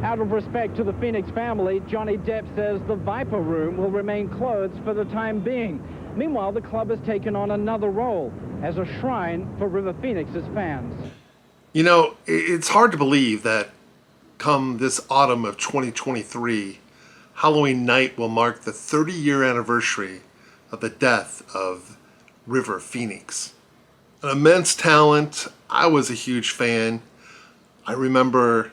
Out of respect to the Phoenix family, Johnny Depp says the Viper Room will remain closed for the time being. Meanwhile, the club has taken on another role as a shrine for River Phoenix's fans. You know, it's hard to believe that come this autumn of 2023, Halloween night will mark the 30-year anniversary of the death of River Phoenix. An immense talent. I was a huge fan. I remember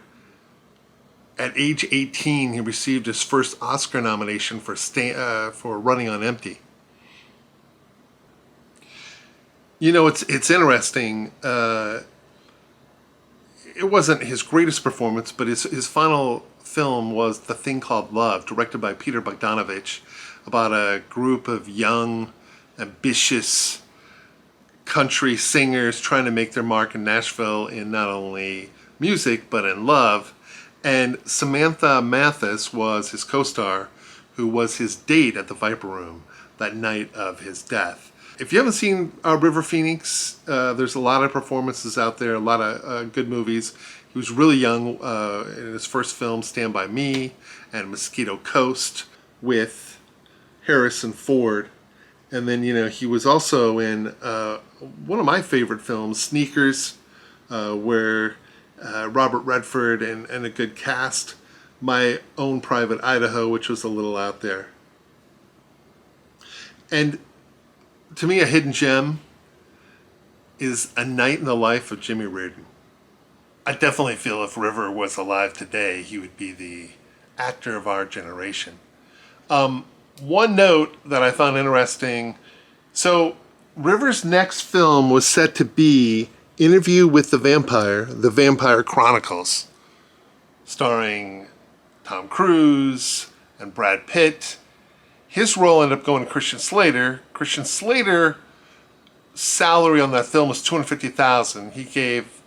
at age 18, he received his first Oscar nomination for Running on Empty. You know, it's interesting. It wasn't his greatest performance, but his final film was The Thing Called Love, directed by Peter Bogdanovich, about a group of young, ambitious country singers trying to make their mark in Nashville in not only music, but in love. And Samantha Mathis was his co-star, who was his date at the Viper Room that night of his death. If you haven't seen River Phoenix, there's a lot of performances out there, a lot of good movies. He was really young in his first film, Stand By Me, and Mosquito Coast with Harrison Ford. And then, you know, he was also in one of my favorite films, Sneakers, where Robert Redford and a good cast. My Own Private Idaho, which was a little out there. And to me, a hidden gem is A Night in the Life of Jimmy Reardon. I definitely feel if River was alive today, he would be the actor of our generation. One note that I found interesting, so River's next film was set to be Interview with the Vampire Chronicles, starring Tom Cruise and Brad Pitt. His role ended up going to Christian Slater. Christian Slater's salary on that film was $250,000. He gave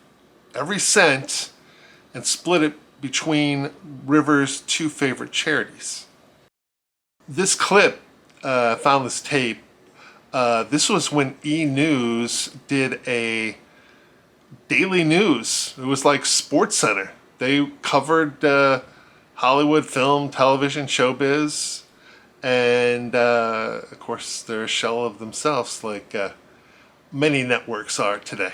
every cent and split it between River's two favorite charities. This clip, found this tape. This was when E! News did a daily news. It was like Sports Center. They covered Hollywood, film, television, showbiz, and of course they're a shell of themselves, like many networks are today.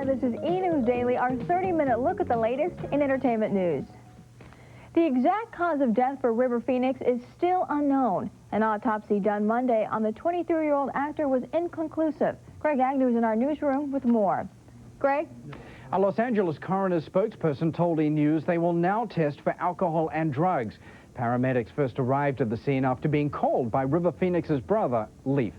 This is E! News Daily, our 30-minute look at the latest in entertainment news. The exact cause of death for River Phoenix is still unknown. An autopsy done Monday on the 23-year-old actor was inconclusive. Greg Agnew is in our newsroom with more. Greg? A Los Angeles coroner's spokesperson told E! News they will now test for alcohol and drugs. Paramedics first arrived at the scene after being called by River Phoenix's brother, Leaf.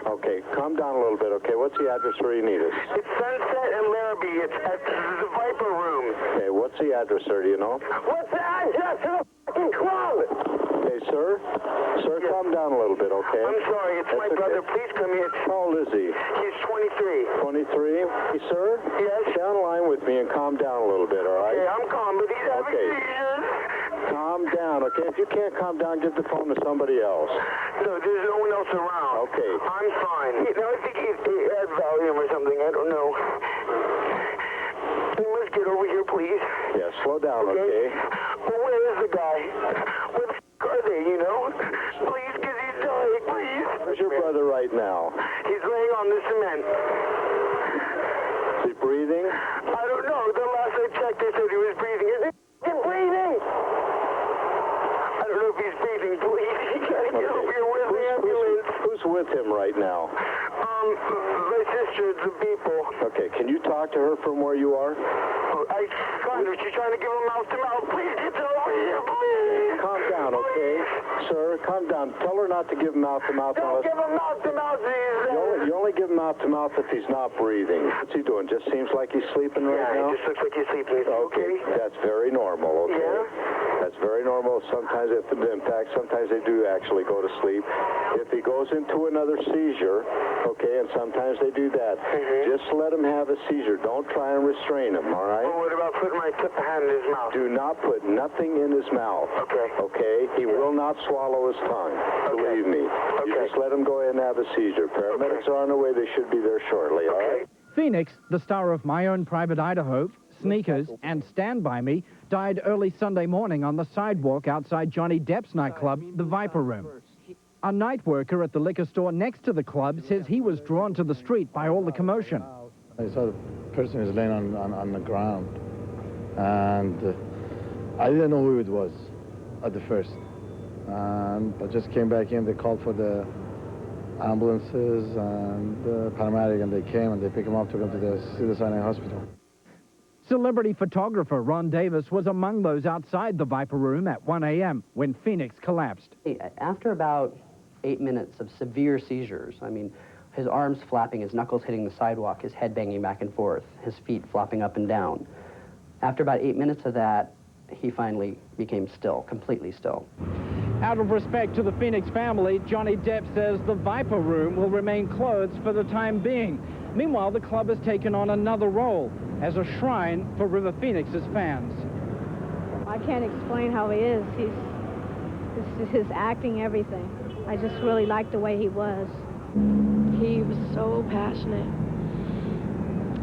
Okay, calm down a little bit, okay? What's the address where you need us? It's Sunset and Larrabee. It's at the Viper Room. Okay, what's the address, sir? Do you know? What's the address to the fucking club? Okay, sir? Sir, yes. Calm down a little bit, okay? I'm sorry, it's my brother. Please come here. How old is he? He's 23. 23? Hey, sir? Yes? Stay on the line with me and calm down a little bit, all right? Okay, I'm calm, but he's having seizures. Calm down, okay? If you can't calm down, give the phone to somebody else. No, there's no one else around. Okay. I'm fine. You know, I think he had Valium or something. I don't know. You must get over here, please. Yeah, slow down, okay? Well, where is the guy? Where the f*** are they, you know? Please, because he's dying, please. Where's your brother right now? He's laying on the cement. Is he breathing? I don't know. The last I checked, they said he was breathing. Is he breathing? I don't know if he's breathing, please. You gotta get over here. Where's the ambulance? Who's with him right now? My sister, the people. Okay, can you talk to her from where you are? I kind of. She's trying to give him mouth to mouth. Please get over here, please. Calm down, Okay, sir, calm down. Tell her not to give him mouth-to-mouth. Don't give him mouth-to-mouth, You only give him mouth-to-mouth if he's not breathing. What's he doing? Just seems like he's sleeping right now? Yeah, he just looks like he's sleeping. Okay, that's very normal, okay? Yeah? That's very normal. Sometimes, in fact, sometimes they do actually go to sleep. If he goes into another seizure, okay, and sometimes they do that, just let him have a seizure. Don't try and restrain him, all right? Well, what about putting my tip of hand in his mouth? Do not put nothing in his mouth. Okay. Okay? He will not swallow his tongue. Believe me. You just let him go ahead and have a seizure. Paramedics are on their way. They should be there shortly, all right? Phoenix, the star of My Own Private Idaho, Sneakers, and Stand By Me, died early Sunday morning on the sidewalk outside Johnny Depp's nightclub, the Viper Room. A night worker at the liquor store next to the club says he was drawn to the street by all the commotion. I saw the person was laying on the ground, and I didn't know who it was at the first. And I just came back in. They called for the ambulances and the paramedic, and they came and they picked him up, took him to the Cedars-Sinai Hospital. Celebrity photographer Ron Davis was among those outside the Viper Room at 1 a.m. when Phoenix collapsed. After about 8 minutes of severe seizures, I mean, his arms flapping, his knuckles hitting the sidewalk, his head banging back and forth, his feet flopping up and down. After about 8 minutes of that, he finally became still, completely still. Out of respect to the Phoenix family, Johnny Depp says the Viper Room will remain closed for the time being. Meanwhile, the club has taken on another role as a shrine for River Phoenix's fans. I can't explain how he is. He's his acting, everything. I just really liked the way he was. He was so passionate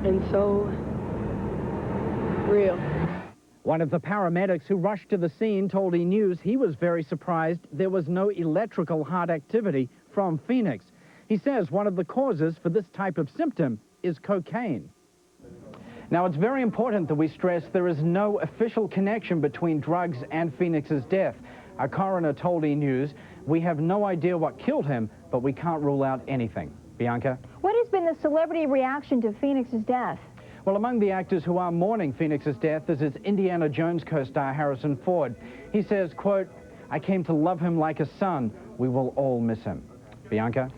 and so real. One of the paramedics who rushed to the scene told E! News he was very surprised there was no electrical heart activity from Phoenix. He says one of the causes for this type of symptom is cocaine. Now, it's very important that we stress there is no official connection between drugs and Phoenix's death. A coroner told E! News, "We have no idea what killed him, but we can't rule out anything." Bianca? What has been the celebrity reaction to Phoenix's death? Well, among the actors who are mourning Phoenix's death is his Indiana Jones co-star Harrison Ford. He says, quote, "I came to love him like a son. We will all miss him." Bianca?